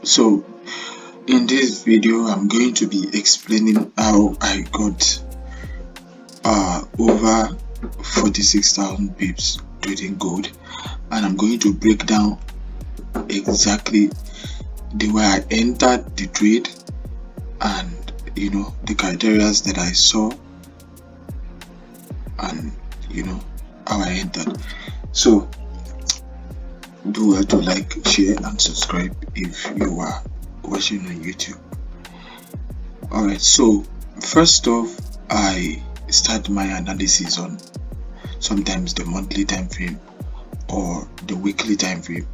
So in this video I'm going to be explaining how I got over 46,000 pips trading gold, and I'm going to break down exactly the way I entered the trade and the criteria that I saw and how I entered. So do well to like, share and subscribe if you are watching on YouTube. Alright, so first off, I start my analysis on sometimes the monthly time frame or the weekly time frame,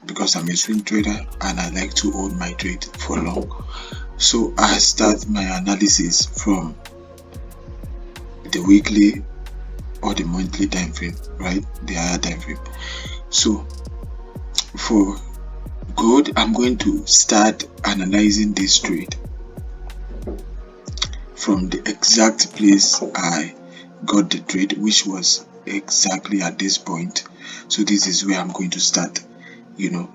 because I'm a swing trader and I like to hold my trade for long. So I start my analysis from the weekly or the monthly time frame, right? The higher time frame. So for gold, I'm going to start analyzing this trade from the exact place I got the trade, which was exactly at this point. So this is where I'm going to start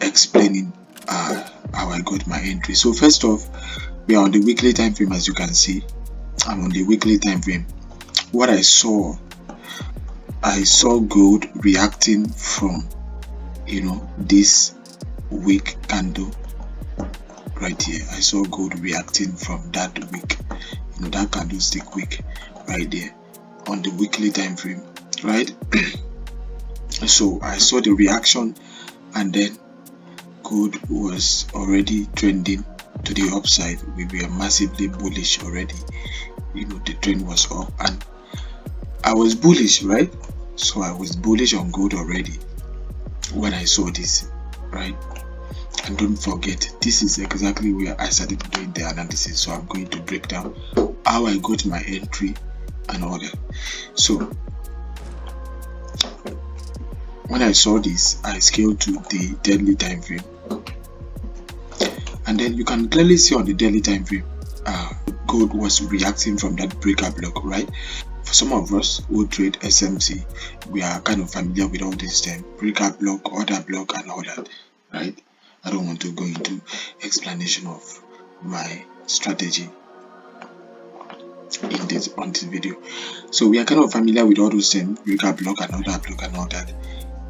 explaining how I got my entry. So first off, we are on the weekly time frame. As you can see, I'm on the weekly time frame. What I saw gold reacting from this wick candle right here. I saw gold reacting from that wick, that candlestick wick right there on the weekly time frame, right? So I saw the reaction, and then gold was already trending to the upside. We were massively bullish already. The trend was up and I was bullish, right? So I was bullish on gold already when I saw this, right? And don't forget, this is exactly where I started doing the analysis. So I'm going to break down how I got my entry and all that. So when I saw this, I scaled to the daily time frame, and then you can clearly see on the daily time frame, gold was reacting from that breaker block, right? For some of us who trade SMC, we are kind of familiar with all this term: breaker block, order block, and all that, right? I don't want to go into explanation of my strategy on this video. So we are kind of familiar with all those terms: breaker block and order block and all that.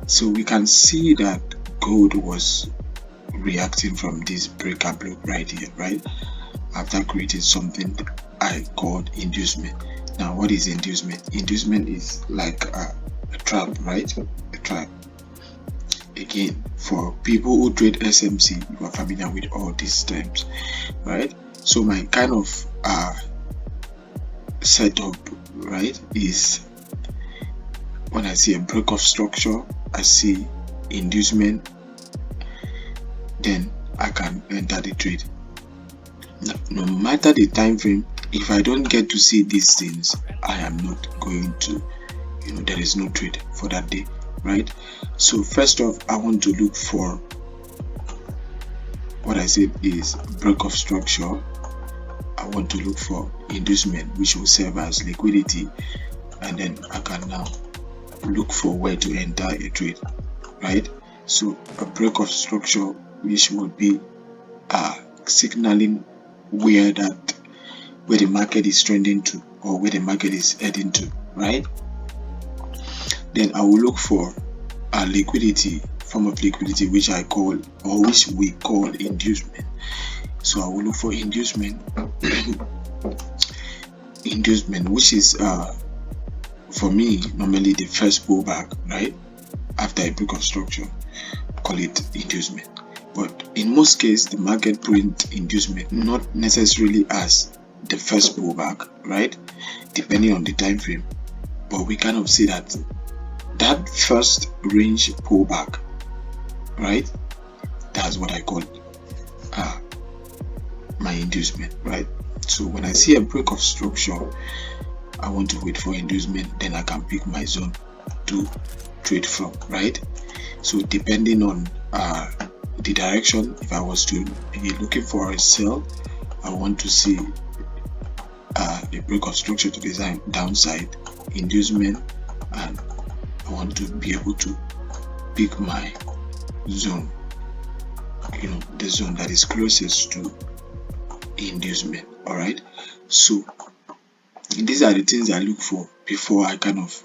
So we can see that gold was reacting from this breaker block right here, right? After creating something I called inducement. Now, what is inducement? Inducement is like a trap, right? A trap. Again, for people who trade SMC, you are familiar with all these terms, right? So my kind of setup, right, is when I see a break of structure, I see inducement, then I can enter the trade. Now, no matter the time frame, if I don't get to see these things, I am not going to, there is no trade for that day, right? So first off, I want to look for what I said is break of structure. I want to look for inducement, which will serve as liquidity, and then I can now look for where to enter a trade, right? So a break of structure, which would be signaling where the market is trending to, or where the market is heading to, right? Then I will look for a liquidity, form of liquidity, which I call, or which we call, inducement. So I will look for inducement inducement, which is for me normally the first pullback, right? After a break of structure, call it inducement. But in most cases, the market print inducement not necessarily as the first pullback, right? Depending on the time frame. But we kind of see that first range pullback, right? That's what I call my inducement, right? So when I see a break of structure, I want to wait for inducement, then I can pick my zone to trade from, right? So depending on the direction, if I was to be looking for a sell, I want to see a break of structure to the downside, inducement, and I want to be able to pick my zone the zone that is closest to inducement. All right, so these are the things I look for before I kind of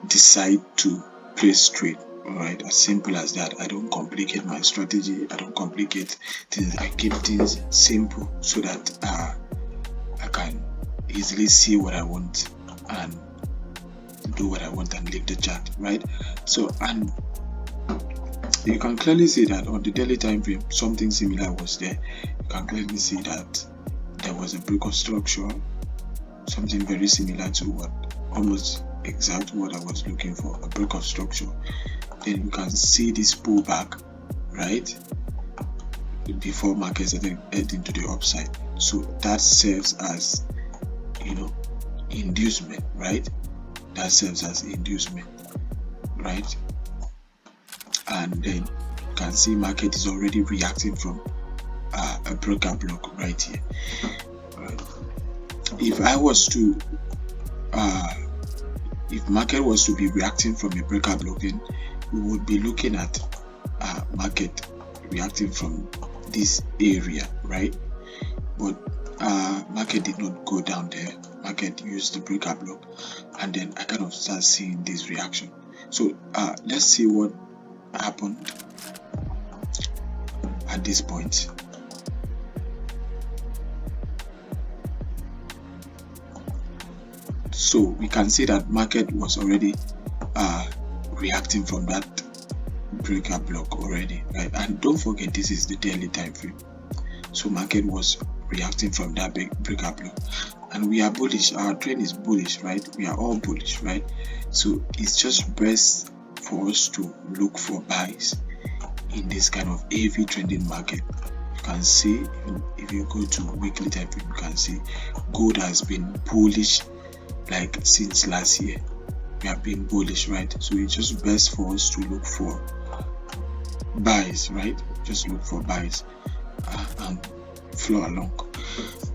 decide to place trade. All right, as simple as that. I don't complicate my strategy, I don't complicate things, I keep things simple so that I can easily see what I want and do what I want and leave the chart, right? So, and you can clearly see that on the daily time frame something similar was there. You can clearly see that there was a break of structure, something very similar to what, almost exact what I was looking for, a break of structure. Then you can see this pullback, right, before markets heading to the upside. So that serves as inducement, right? That serves as inducement, right? And then you can see market is already reacting from a breaker block right here. Right? If I was to if market was to be reacting from a breaker block, then we would be looking at market reacting from this area, right? But market did not go down there. Market used the breaker block, and then I kind of start seeing this reaction. So let's see what happened at this point. So we can see that market was already reacting from that breaker block already, right? And don't forget, this is the daily time frame. So market was reacting from that breaker block, and we are bullish. Our trend is bullish, right? We are all bullish, right? So it's just best for us to look for buys in this kind of heavy trending market. You can see, if you go to weekly time frame, you can see gold has been bullish like since last year. We have been bullish, right? So it's just best for us to look for buys, right? Just look for buys and flow along,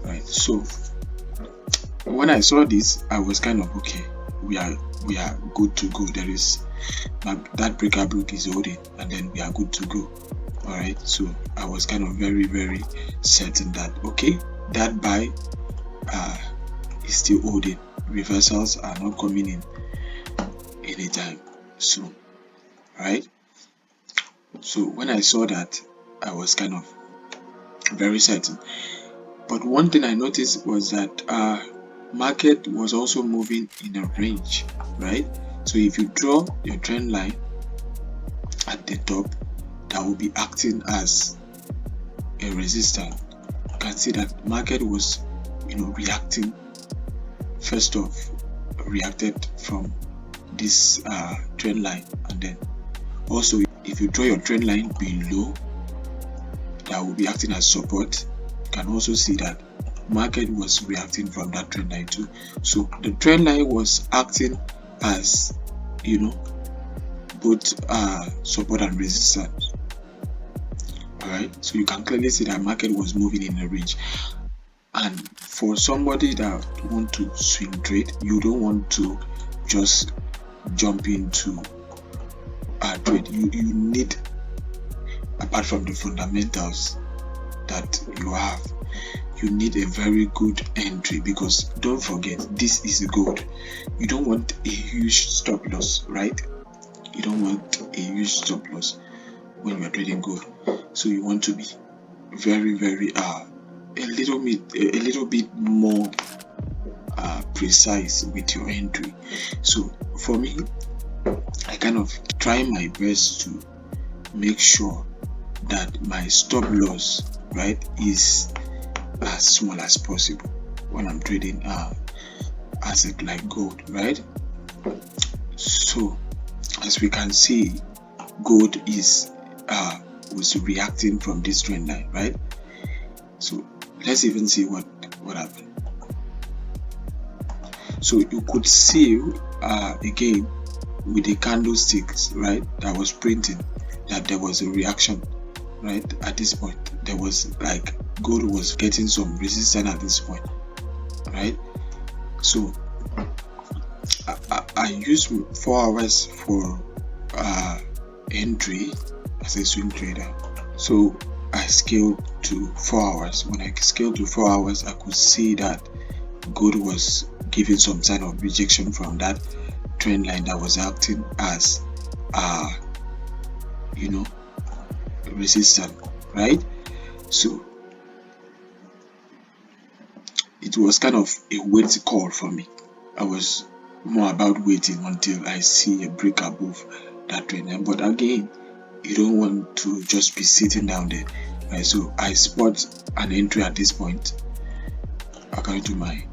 right? So when I saw this, I was kind of okay. We are good to go. There is that breaker block is holding, and then we are good to go. All right. So I was kind of very certain that okay, that buy is still holding. Reversals are not coming in anytime soon, right? So when I saw that, I was kind of very certain. But one thing I noticed was that market was also moving in a range, right? So if you draw your trend line at the top, that will be acting as a resistance. You can see that market was reacting. First off, reacted from this trend line, and then also if you draw your trend line below, that will be acting as support. You can also see that market was reacting from that trend line too. So the trend line was acting as both support and resistance. All right, so you can clearly see that market was moving in a range. And for somebody that want to swing trade, you don't want to just jump into a trade. You need, apart from the fundamentals that you have, you need a very good entry, because don't forget, this is gold. You don't want a huge stop loss, right? You don't want a huge stop loss when you are trading gold. So you want to be very a little bit more precise with your entry. So for me, I kind of try my best to make sure that my stop loss, right, is as small as possible when I'm trading asset like gold, right? So as we can see, gold was reacting from this trend line, right? So let's even see what happened. So you could see again with the candlesticks, right, that was printing, that there was a reaction, right? At this point, there was like gold was getting some resistance at this point, right? So I use 4 hours for entry as a swing trader. So I scaled to 4 hours. When I scaled to 4 hours, I could see that gold was giving some sign of rejection from that trend line that was acting as resistance, right? So it was kind of a wait call for me. I was more about waiting until I see a break above that trend line. But again, you don't want to just be sitting down there, right? So I spot an entry at this point. According to my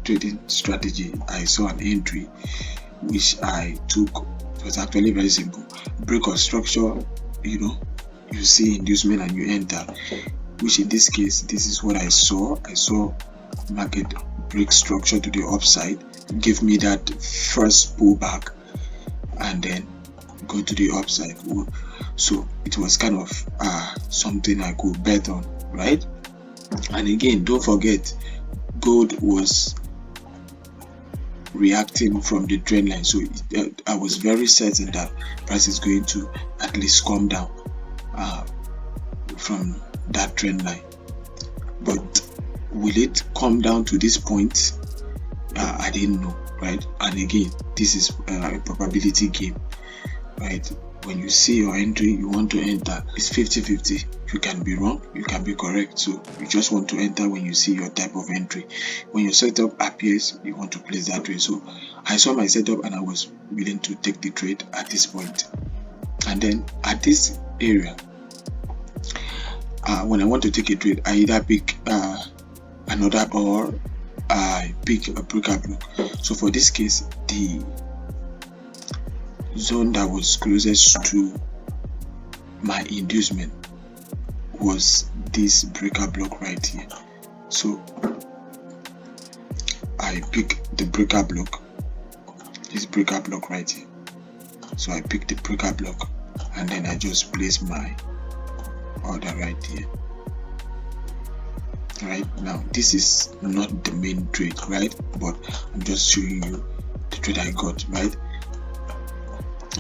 trading strategy, I saw an entry which I took. It was actually very simple. Break or structure, you see inducement and you enter, which in this case, this is what I saw. I saw market break structure to the upside, give me that first pullback, and then go to the upside. So it was kind of something I could bet on, right? And again, don't forget, gold was reacting from the trend line, so I was very certain that price is going to at least come down from that trend line. But will it come down to this point? I didn't know, right? And again, this is a probability game, right? When you see your entry, you want to enter. It's 50-50. You can be wrong, you can be correct. So you just want to enter when you see your type of entry. When your setup appears, you want to place that trade. So I saw my setup and I was willing to take the trade at this point. And then at this area, when I want to take a trade, I either pick another or I pick a breaker block. So for this case, the zone that was closest to my inducement was this breaker block right here. So I pick the breaker block, this breaker block right here. So I pick the breaker block and then I just place my order right here. Right now, this is not the main trade, right? But I'm just showing you the trade I got, right?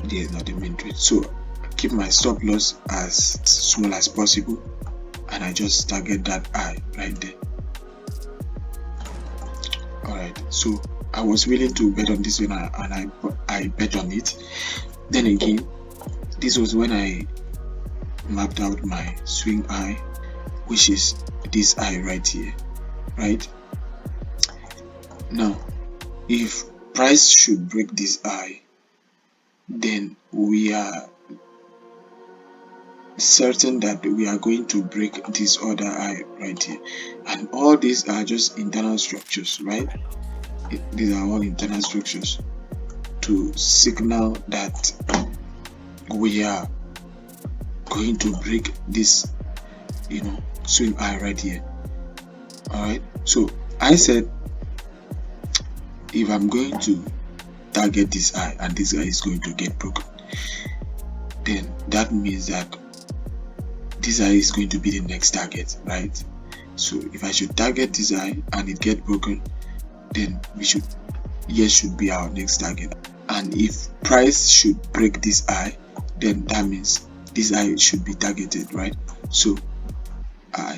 This is not the main trade. So keep my stop loss as small as possible and I just target that eye right there. Alright, so I was willing to bet on this one and I bet on it. Then again, this was when I mapped out my swing eye, which is this eye right here, right? Now, if price should break this eye, then we are certain that we are going to break this other eye right here, and all these are just internal structures, right? These are all internal structures to signal that we are going to break this swing eye right here. Alright, so I said if I'm going to target this eye and this eye is going to get broken, then that means that this eye is going to be the next target, right? So if I should target this eye and it get broken, then here should be our next target. And if price should break this eye, then that means this eye should be targeted, right? So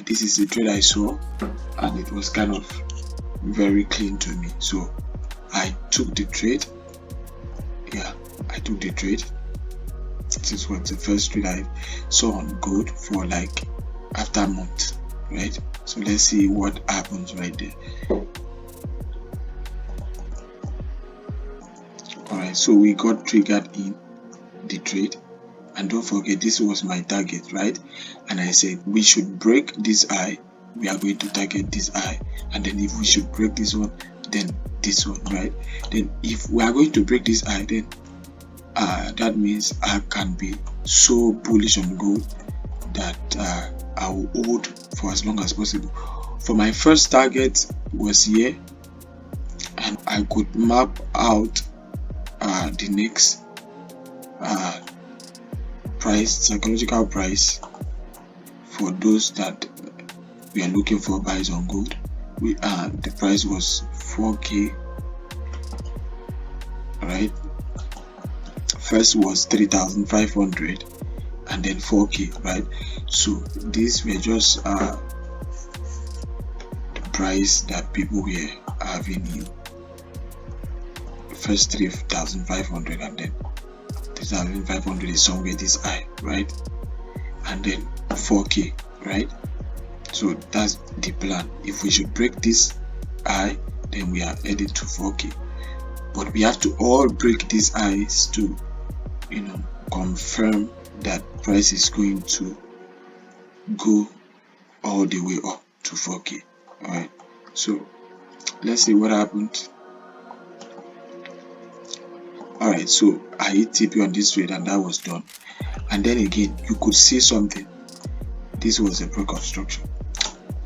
this is the trade I saw and it was kind of very clean to me. So I took the trade. I took the trade. This was the first trade I saw on gold for like after a month, right? So let's see what happens right there. Alright, so we got triggered in the trade, and don't forget this was my target, right? And I said we should break this eye, we are going to target this eye, and then if we should break this one, then this one, right? Then if we are going to break this eye, then that means I can be so bullish on gold that I will hold for as long as possible. For my first target was here, and I could map out the next psychological price for those that we are looking for buys on gold. The price was 4k, right? First was 3,500 and then 4K, right? So these were just the price that people were having in first 3,500, and then 3,500 is somewhere this high, right? And then 4K, right? So that's the plan. If we should break this high, then we are heading to 4K. But we have to all break these highs to, confirm that price is going to go all the way up to 4K. Alright, so let's see what happened. Alright, so I hit TP on this trade and that was done. And then again, you could see something. This was a break of structure.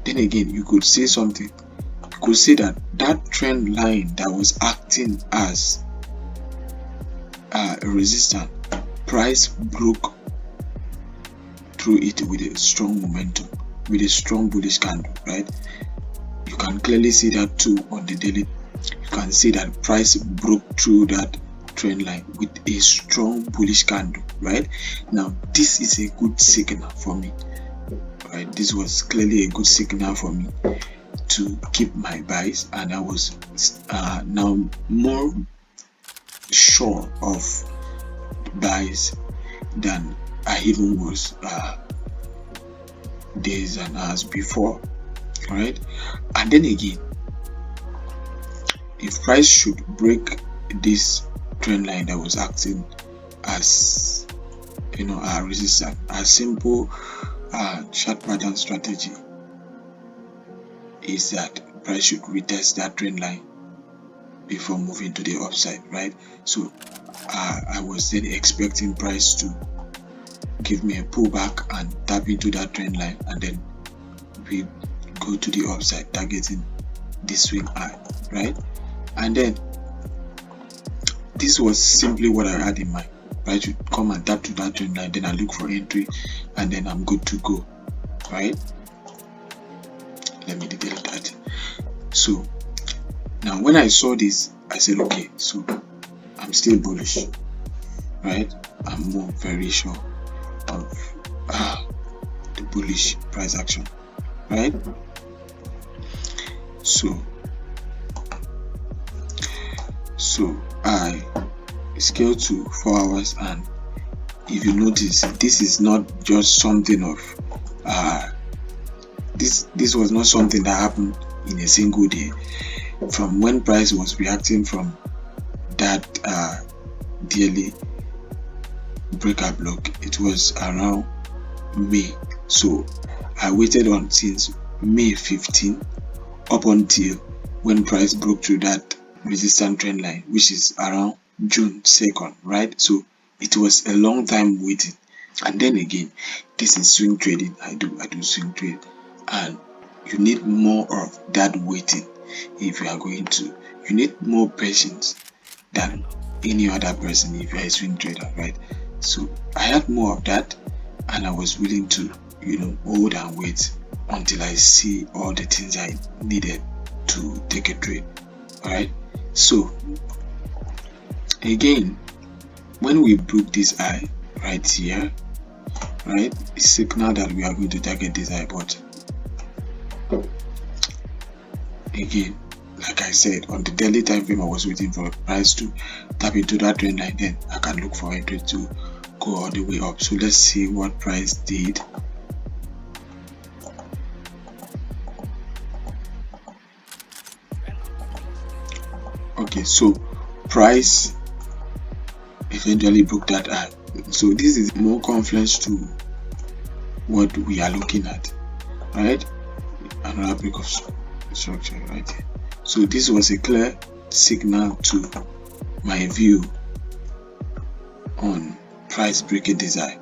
Then again, you could see something. You could see that trend line that was acting as a resistance, price broke through it with a strong momentum, with a strong bullish candle, right? You can clearly see that too on the daily. You can see that price broke through that trend line with a strong bullish candle, right? Now this is a good signal for me, right? This was clearly a good signal for me to keep my buys, and I was now more sure of buys than I even was days and hours before, right? And then again, if price should break this trend line that was acting as a resistance, a simple short pattern strategy is that price should retest that trend line before moving to the upside, right? So I was then expecting price to give me a pullback and tap into that trend line, and then we go to the upside, targeting the swing high, right? And then this was simply what I had in mind, right? To come and tap to that trend line, then I look for entry, and then I'm good to go, right? Let me delete that. So now when I saw this, I said, okay, so I'm still bullish, right? I'm more very sure of the bullish price action, right? So I scale to 4 hours, and if you notice, this is not just something of this was not something that happened in a single day. From when price was reacting from that daily breakout block, it was around May. So I waited on since May 15 up until when price broke through that resistance trend line, which is around June 2nd, right? So it was a long time waiting. And then again, this is swing trading. I do swing trade, and you need more of that waiting. If you are going to, you need more patience than any other person if you are a swing trader, right? So I had more of that, and I was willing to hold and wait until I see all the things I needed to take a trade. All right, so again, when we broke this high right here, right, it's signal that we are going to target this high. But again, like I said, on the daily time frame, I was waiting for price to tap into that trend line, then I can look for entry to go all the way up. So let's see what price did. Okay, so price eventually broke that high. So this is more confluence to what we are looking at, right? Another break of structure right here. So this was a clear signal to my view on price breaking this high.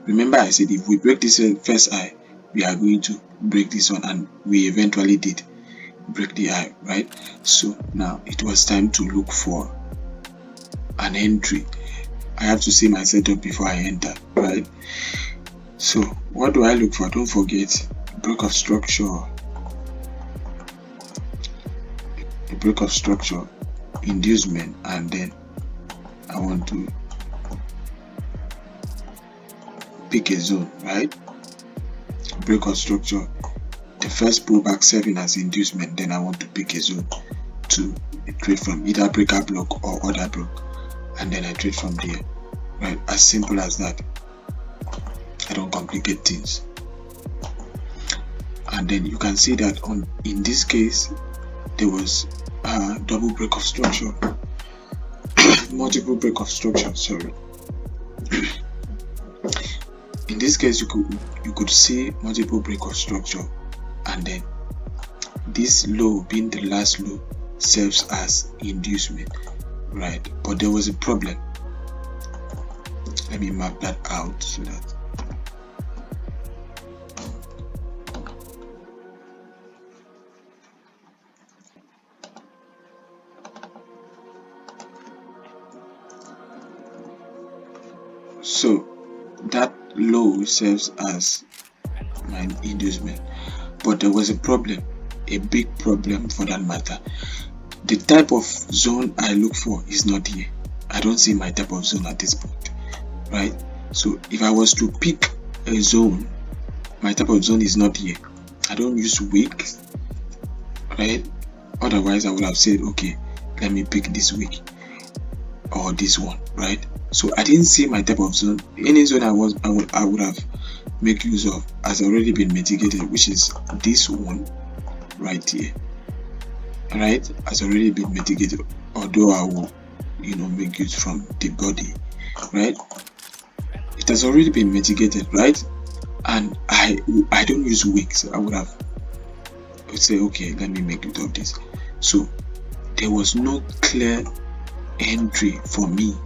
Remember, I said if we break this first high, we are going to break this one, and we eventually did break the high, right? So now it was time to look for an entry. I have to see my setup before I enter, right? So what do I look for? Don't forget break of structure, a break of structure, inducement, and then I want to pick a zone, right? Break of structure, the first pullback serving as inducement, then I want to pick a zone to trade from, either breaker block or other block, and then I trade from there, right? As simple as that. I don't complicate things. And then you can see that in this case there was a double break of structure, multiple break of structure, sorry. In this case you could see multiple break of structure, and then this low being the last low serves as inducement, right? But there was a problem. Let me map that out so that so that low serves as my inducement, but there was a problem, a big problem for that matter. The type of zone I look for is not here. I don't see my type of zone at this point, right? So if I was to pick a zone, my type of zone is not here. I don't use wick, right? Otherwise I would have said, okay, let me pick this wick or this one, right? So I didn't see my type of zone. Any zone I would have make use of has already been mitigated, which is this one right here, right? Has already been mitigated, although I will make use from the body, right? It has already been mitigated, right? And I don't use wicks, so I would say, okay, let me make use of this. So there was no clear entry for me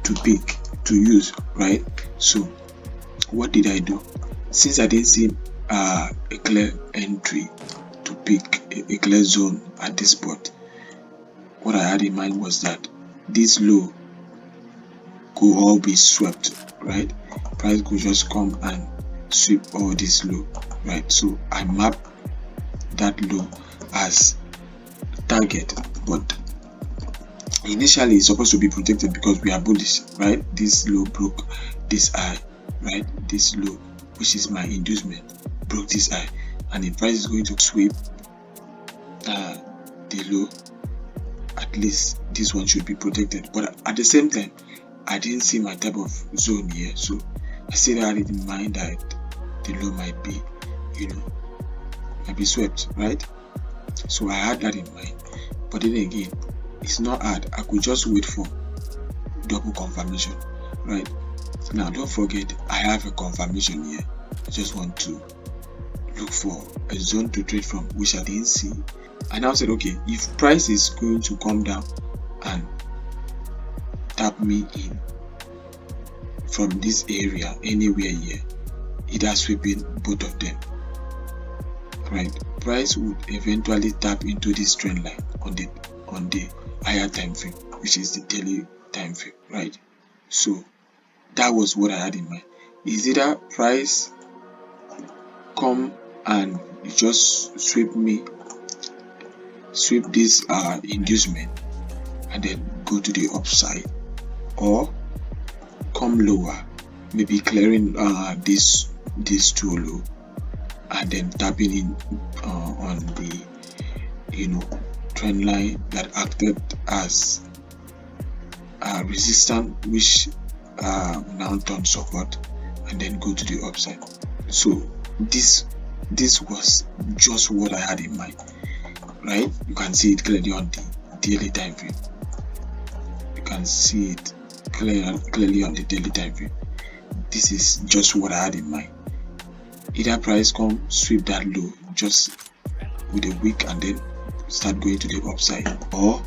to pick, to use, right? So what did I do? Since I didn't see a clear entry to pick, a clear zone at this spot, what I had in mind was that this low could all be swept, right? Price could just come and sweep all this low, right? So I mapped that low as target, but initially it's supposed to be protected because we are bullish, right? This low broke this high, right? This low, which is my inducement, broke this high, and the price is going to sweep the low. At least this one should be protected, but at the same time I didn't see my type of zone here, so I still had it in mind that the low might be swept, right? So I had that in mind, but then again, it's not hard. I could just wait for double confirmation, right? Now don't forget, I have a confirmation here. I just want to look for a zone to trade from, which I didn't see. I now said, okay, if price is going to come down and tap me in from this area anywhere here, either sweeping both of them, right? Price would eventually tap into this trend line on the higher time frame, which is the daily time frame, right? So that was what I had in mind. Is either price come and just sweep this inducement and then go to the upside, or come lower, maybe clearing this too low and then tapping in on the trend line that acted as resistance, which now turn support and then go to the upside. So this was just what I had in mind, right? You can see it clearly on the daily time frame. You can see it clearly on the daily time frame. This is just what I had in mind. Either price come sweep that low just with a wick and then start going to the upside, or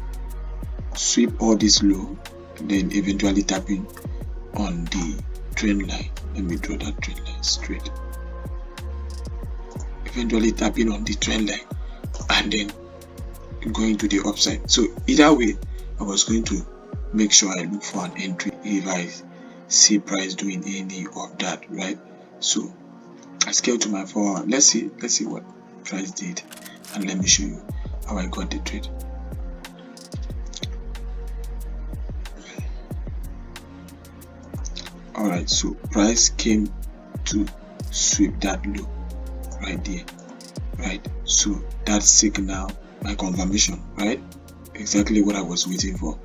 sweep all this low and then eventually tapping on the trend line. Let me draw that trend line straight. Eventually tapping on the trend line and then going to the upside. So either way, I was going to make sure I look for an entry if I see price doing any of that, right? So I scale to my 4 hour. Let's see what price did, and let me show you how I got the trade. All right, so price came to sweep that low right there, right? So that signal my confirmation, right? Exactly what I was waiting for.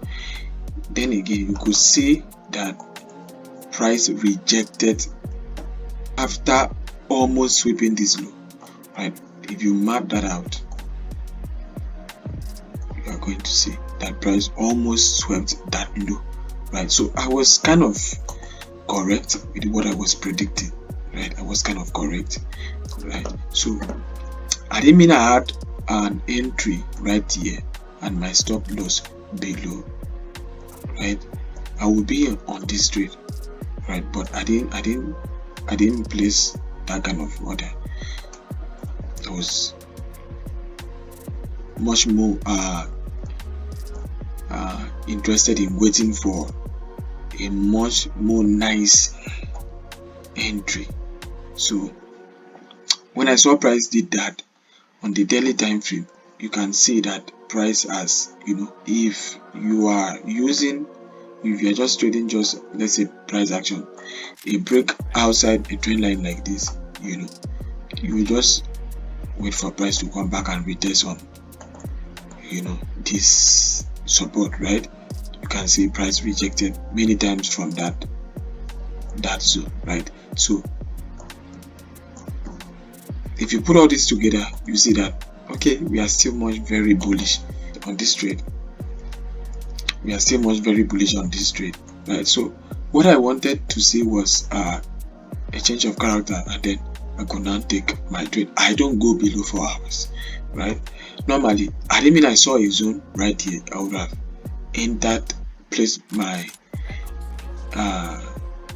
Then again, you could see that price rejected after almost sweeping this low, right? If you map that out, you are going to see that price almost swept that low, right? So I was kind of correct with what I was predicting, right? I was kind of correct, right? So I didn't mean I had an entry right here and my stop loss below, right? I will be on this trade, right? But I didn't place that kind of order. I was much more interested in waiting for a much more nice entry. So when I saw price did that on the daily time frame, you can see that price as, if you are just trading, just let's say price action, a break outside a trend line like this, you just wait for price to come back and retest on this support, right? You can see price rejected many times from that zone, right? So if you put all this together, you see that okay, we are still very bullish on this trade. Right? So what I wanted to see was a change of character, and then I could now take my trade. I don't go below 4 hours, right? Normally, I didn't mean I saw a zone right here. I would have entered, placed my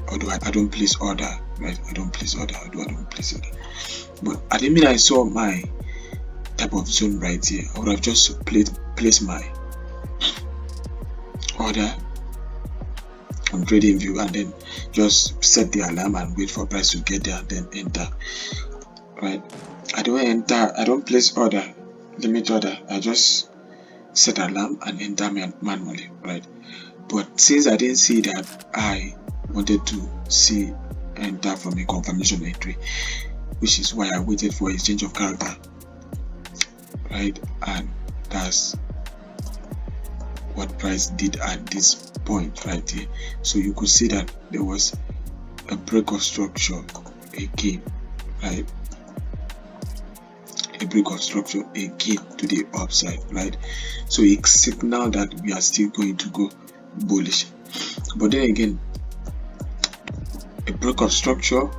although I don't place order, right? I don't place order. But I didn't mean I saw my type of zone right here. I would have just placed my order on trading view and then just set the alarm and wait for price to get there and then enter, right? I don't place order, limit order. I just set alarm and enter manually, right? But since I didn't see that, I wanted to see enter from a confirmation entry, which is why I waited for a change of character, right? And that's what price did at this point right here. So you could see that there was a break of structure again, right? A break of structure again to the upside, right? So it signaled that we are still going to go bullish. But then again, a break of structure,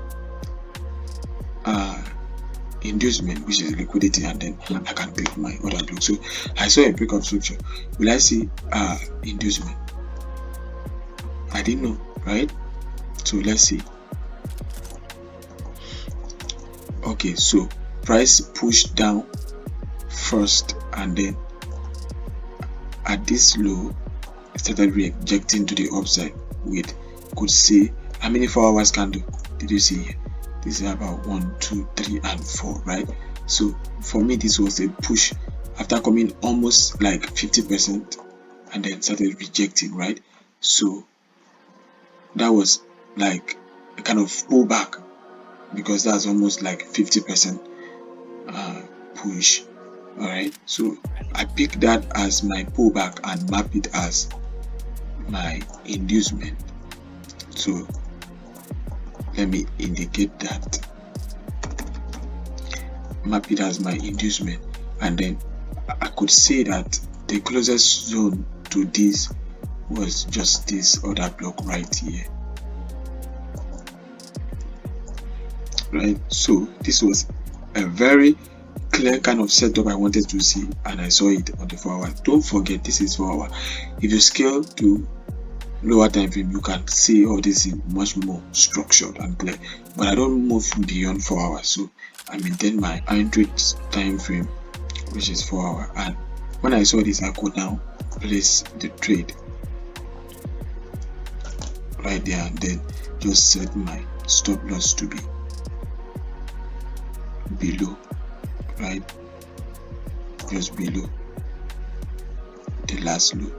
inducement, which is liquidity, and then I can pick my order block. So I saw a break of structure. Will I see inducement? I didn't know, right? So let's see. Okay, so price pushed down first, and then at this low started rejecting to the upside with, could see how many 4 hours candle did you see here? This is about 1, 2, 3, and 4, right? So for me, this was a push after coming almost like 50% and then started rejecting, right? So that was like a kind of pullback, because that's almost like 50% push. All right, so I picked that as my pullback and map it as my inducement. So let me indicate that. Map it as my inducement, and then I could say that the closest zone to this was just this other block right here, right? So this was a very clear kind of setup I wanted to see, and I saw it on the 4 hour. Don't forget, this is 4 hour. If you scale to lower time frame, you can see all this in much more structured and clear, but I don't move beyond 4 hours, so I maintain my entry time frame, which is 4 hour. And when I saw this, I could now place the trade right there, and then just set my stop loss to be below, right? Just below the last low.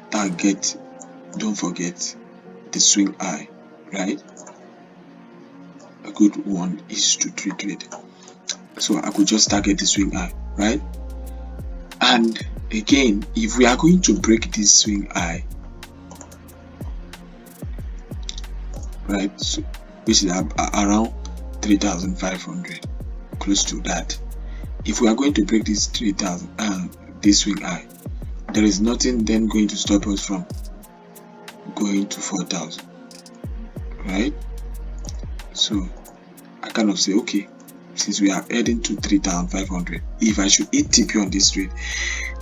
Target, don't forget the swing high, right? A good one is to trade. So I could just target the swing high, right? And again, if we are going to break this swing high, right, so which is around 3,500, close to that. If we are going to break this 3,000 this swing high, there is nothing then going to stop us from going to 4,000, right? So I kind of say, okay, since we are heading to 3,500, if I should hit TP on this trade,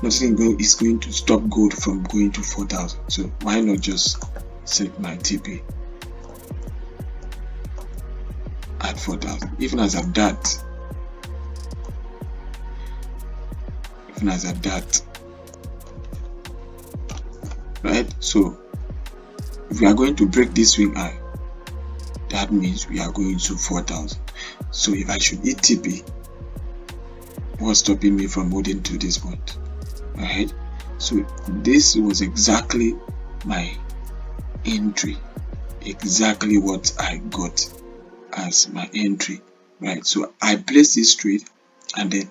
nothing is going to stop gold from going to 4,000. So why not just set my TP at 4,000? Even as at that, right? So if we are going to break this swing high, that means we are going to 4,000. So if I should hit TP, what's stopping me from holding to this point? Right? So this was exactly my entry, exactly what I got as my entry, right? So I placed this trade, and then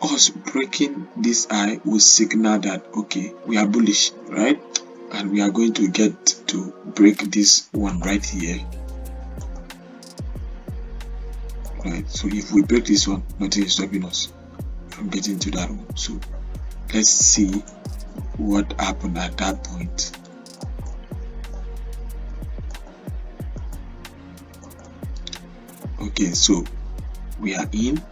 us breaking this high will signal that okay, we are bullish, right? And we are going to get to break this one right here, right? So if we break this one, nothing is stopping us from getting to that one. So let's see what happened at that point. Okay, so we are in.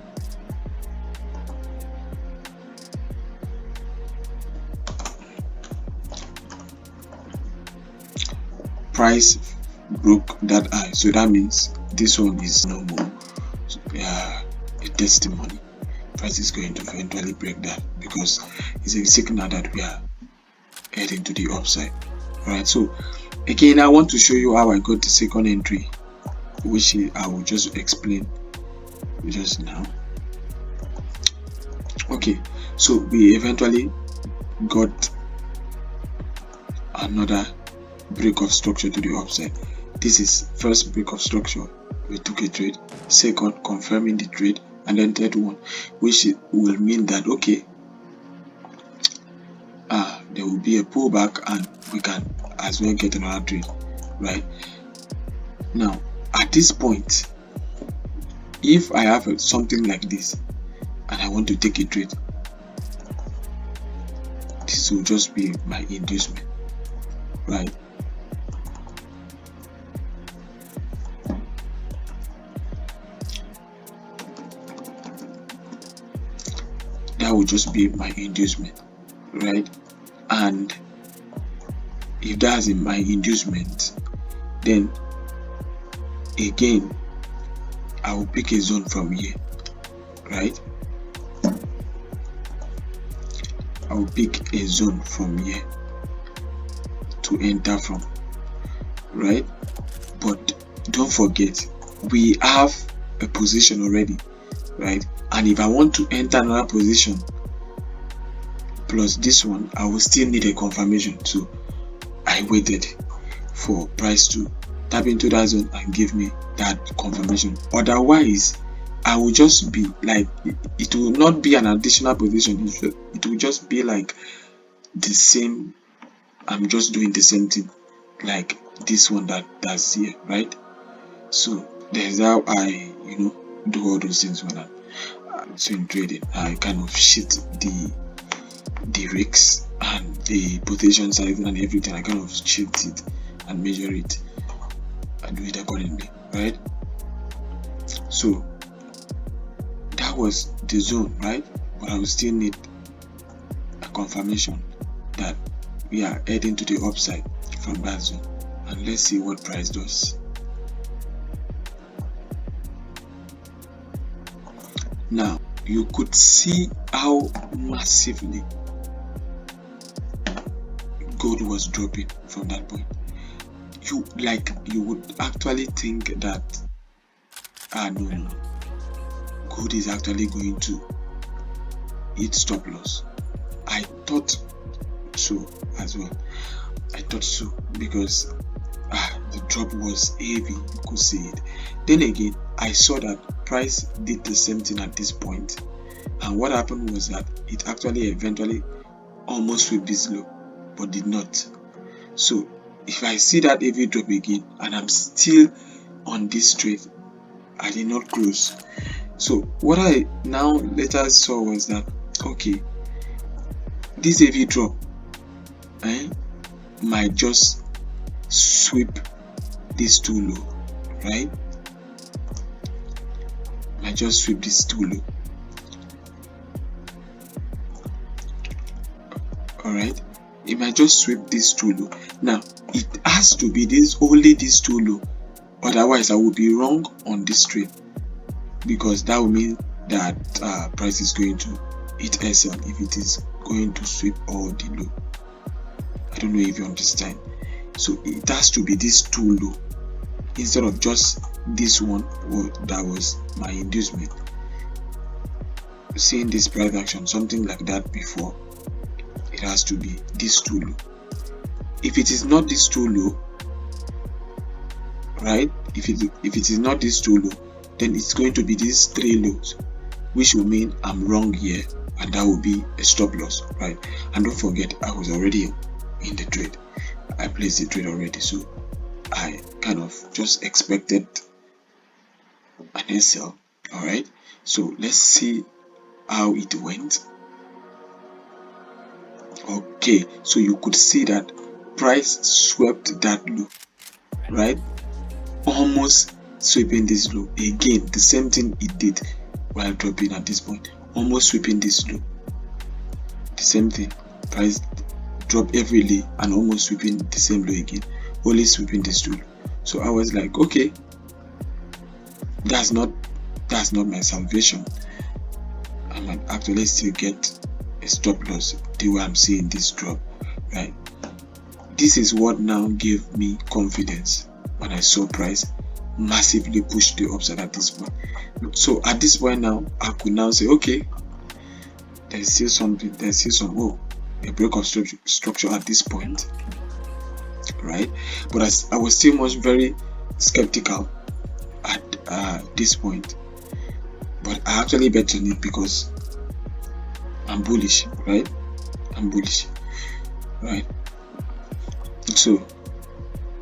Price broke that high, so that means this one is no more a testimony. Price is going to eventually break that because it's a signal that we are heading to the upside. Alright, so again, I want to show you how I got the second entry, which I will just explain just now. Okay, so we eventually got another break of structure to the upside. This is first break of structure, we took a trade, second confirming the trade, and then third one, which will mean that okay, there will be a pullback and we can as well get another trade, right? Now at this point, if I have something like this and I want to take a trade, this will just be my inducement, right? That will just be my inducement, right? And if that's in my inducement, then again I will pick a zone from here, right? I will pick a zone from here to enter from, right? But don't forget, we have a position already, right? And if I want to enter another position plus this one, I will still need a confirmation. So I waited for price to tap into that zone and give me that confirmation. Otherwise, I will just be like, it will not be an additional position. It will just be like the same. I'm just doing the same thing like this one that's here, right? So there's how I do all those things when I'm swing trading. I kind of shift the risks and the position size and everything. I kind of shift it and measure it and do it accordingly, right? So that was the zone, right? But I will still need a confirmation that we are heading to the upside from that zone, and let's see what price does. Now you could see how massively gold was dropping from that point. You would actually think that no, gold is actually going to hit stop loss. I thought so as well. I thought so because the drop was heavy, you could see it. Then again, I saw that price did the same thing at this point, and what happened was that it actually eventually almost swept this low but did not. So if I see that heavy drop again and I'm still on this trade, I did not close. So what I now later saw was that, okay, this heavy drop might just sweep this too low, right? Might just sweep this too low. Alright, it might just sweep this too low. Now it has to be only this too low, otherwise I will be wrong on this trade, because that will mean that price is going to hit SL if it is going to sweep all the low. I don't know if you understand. So it has to be this too low instead of just this one. That was my inducement. Seeing this price action, something like that before, it has to be this too low. If it is not this too low, right, if it is not this too low, then it's going to be these three lows, which will mean I'm wrong here, and that will be a stop loss, right? And don't forget, I was already in the trade. I placed the trade already, so I kind of just expected an SL. All right, so let's see how it went. Okay, so you could see that price swept that low, right? Almost sweeping this low again. The same thing it did while dropping at this point, almost sweeping this low. The same thing, price drop heavily and almost sweeping the same low again, only sweeping this low. So I was like, okay, that's not my salvation. I might actually still get a stop loss the way I'm seeing this drop, right? This is what now gave me confidence when I saw price massively push the upside at this point. So at this point now, I could now say, okay, there's still some a break of structure at this point, right? But I was still very skeptical at this point, but I actually bet on it because I'm bullish, right? I'm bullish, right? So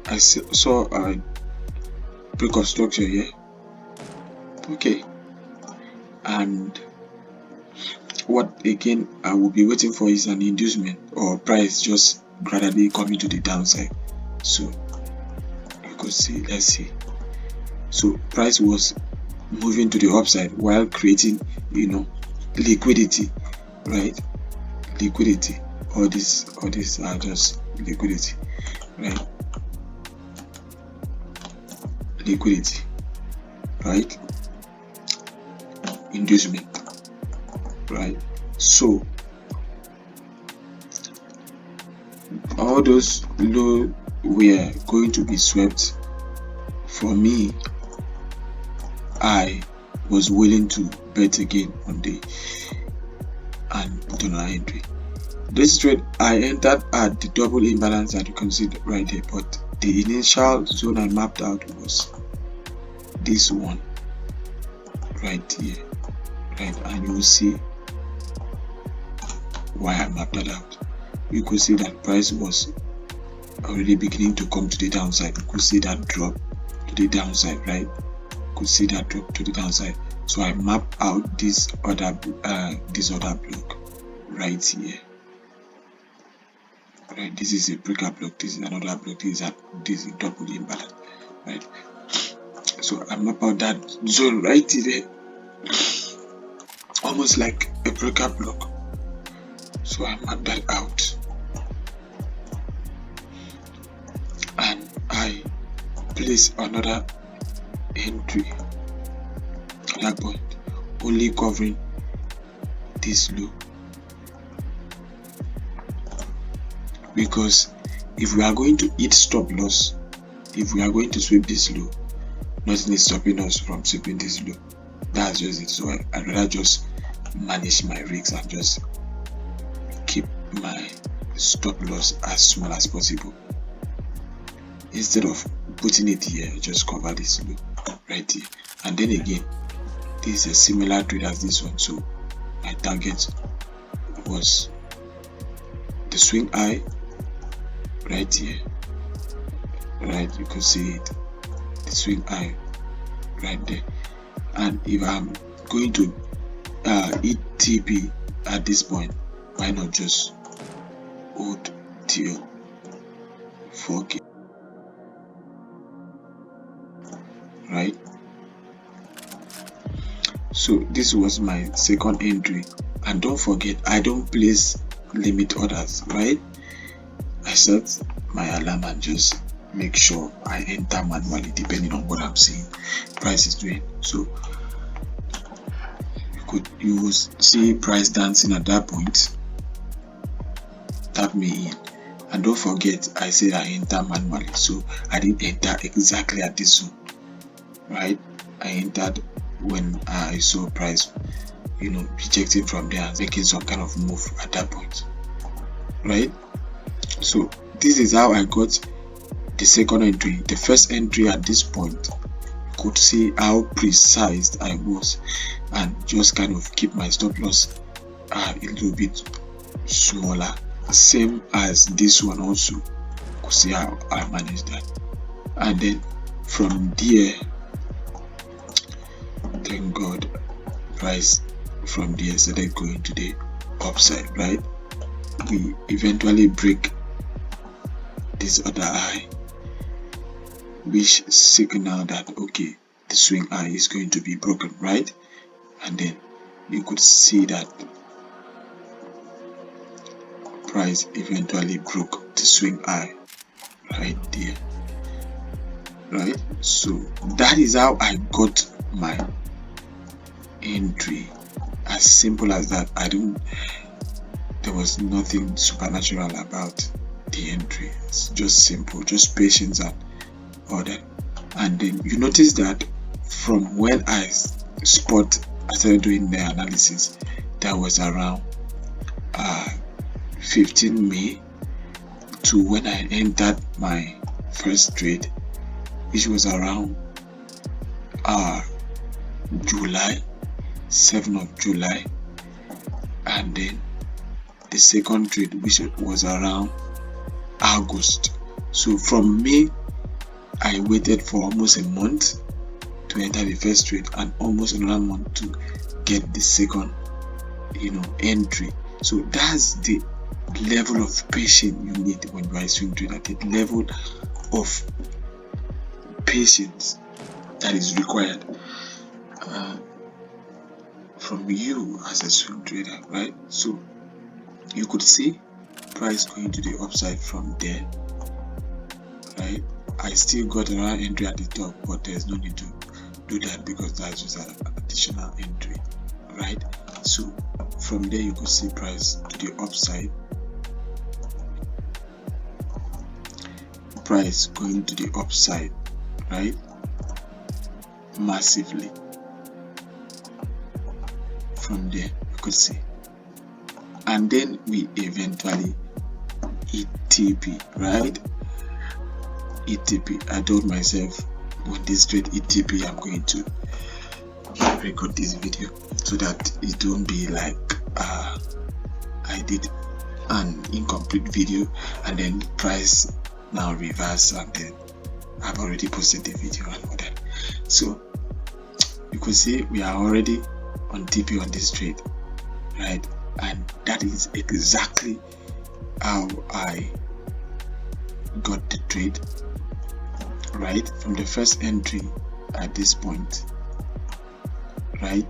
I saw a break of structure here, okay, and what again I will be waiting for is an inducement or price just gradually coming to the downside. So you could see, let's see, so price was moving to the upside while creating liquidity, right? Liquidity, all these are just liquidity, right? Liquidity, right? Inducement, right? So all those low were going to be swept. For me, I was willing to bet again on the and put on an entry. This trade I entered at the double imbalance that you can see right there, but the initial zone I mapped out was this one right here, right? And you will see why I mapped that out. You could see that price was already beginning to come to the downside. You could see that drop to the downside, right? You could see that drop to the downside. So I mapped out this other block right here. Right, this is a breaker block, this is another block, this is a double imbalance, right? So I map out that zone right there, almost like a breaker block. So I map that out and I place another entry at that point, only covering this low. Because if we are going to hit stop loss, if we are going to sweep this low, nothing is stopping us from sweeping this low. That's just it. So I'd rather just manage my risks and just keep my stop loss as small as possible. instead of putting it here, just cover this low right here. And then again, this is a similar trade as this one, so my target was the swing high right here, right? You can see it, the swing high right there. And if I'm going to hit TP at this point, why not just hold till 4K, right? So this was my second entry. And don't forget, I don't place limit orders, right? I set my alarm and just make sure I enter manually depending on what I'm seeing price is doing. So you will see price dancing at that point. Tap me in, and don't forget I said I enter manually, so I didn't enter exactly at this zone, right? I entered when I saw price, rejecting from there and making some kind of move at that point, right? So this is how I got the second entry. The first entry at this point, you could see how precise I was, and just kind of keep my stop loss a little bit smaller, same as this one also. You could see how I managed that. And then from there, thank God, price from there started going to the upside, right? We eventually break this other high, which signal that okay, the swing high is going to be broken, right? And then you could see that price eventually broke the swing high right there, right? So that is how I got my entry. As simple as that. There was nothing supernatural about the entry. It's just simple, just patience and all that. And then you notice that from when I started doing the analysis, that was around 15 May to when I entered my first trade, which was around July, 7th of July, and then the second trade, which was around August. So from May, I waited for almost a month to enter the first trade, and almost another month to get the second, entry. So that's the level of patience you need when you are a swing trader. The level of patience that is required from you as a swing trader, right? So you could see price going to the upside from there, right? I still got another entry at the top, but there's no need to do that because that's just an additional entry, right? So from there you could see price to the upside, price going to the upside, right? Massively. From there you could see, and then we eventually hit TP, right? ETP. I told myself when this trade ETP, I'm going to record this video so that it won't be like I did an incomplete video and then price now reverse, and then I've already posted the video and all that. So you could see we are already on TP on this trade, right? And that is exactly how I got the trade, right? From the first entry at this point, right?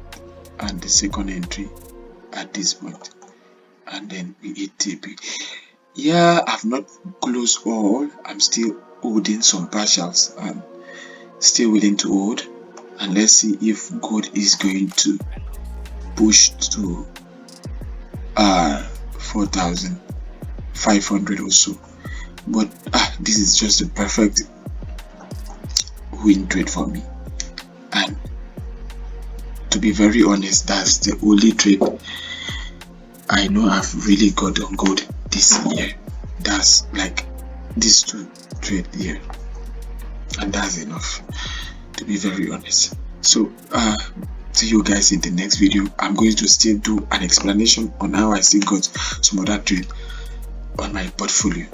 And the second entry at this point, and then we hit TP. Yeah, I've not closed all. I'm still holding some partials and still willing to hold, and let's see if gold is going to push to 4,500 or so. But this is just the perfect win trade for me, and to be very honest, that's the only trade I know I've really got on gold this year. That's like these two trades here, and that's enough, to be very honest. So see you guys in the next video. I'm going to still do an explanation on how I still got some other trade on my portfolio.